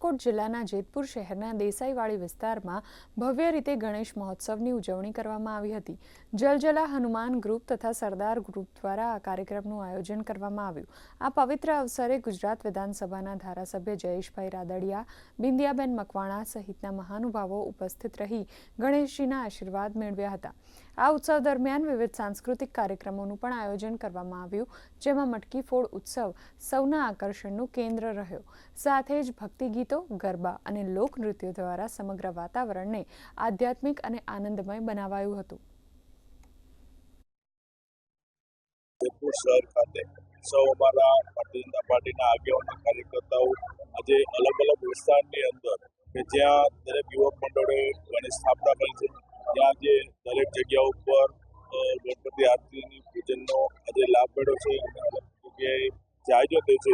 રાજકોટ જિલ્લાના જેતપુર શહેરના દેસાઈવાડી વિસ્તારમાં ભવ્ય રીતે ગણેશ મહોત્સવની ઉજવણી કરવામાં આવી હતી। જલજલા હનુમાન ગ્રુપ તથા સરદાર ગ્રુપ દ્વારા આ કાર્યક્રમનું આયોજન કરવામાં આવ્યું। આ પવિત્ર અવસરે ગુજરાત વિધાનસભાના ધારાસભ્ય જયેશભાઈ રાદડિયા, બિંદિયાબેન મકવાણા સહિતના મહાનુભાવો ઉપસ્થિત રહી ગણેશજીના આશીર્વાદ મેળવ્યા હતા। આ ઉત્સવ દરમિયાન વિવિધ સાંસ્કૃતિક કાર્યક્રમોનું પણ આયોજન કરવામાં આવ્યું, જેમાં મટકી ફોડ ઉત્સવ સૌના આકર્ષણનું કેન્દ્ર રહ્યો। સાથે જ ભક્તિ ગીતો, ગરબા અને લોકનૃત્યો દ્વારા સમગ્ર વાતાવરણને આધ્યાત્મિક અને આનંદમય બનાવાયું હતું। જેતપુર શહેર ખાતે સૌ અમારા ભારતીય જનતા પાર્ટીના આગેવાનો કાર્યકર્તાઓ આજે અલગ અલગ વિસ્તારની અંદર કે જ્યાં દરેક યુવક મંડળોએ ગણેશ સ્થાપના કરી છે, ત્યાં જે દરેક જગ્યા ઉપર ગણપતિ આરતીની પૂજનનો આજે લાભ મળ્યો છે અને અલગ જગ્યાએ જે આયોજન થયું છે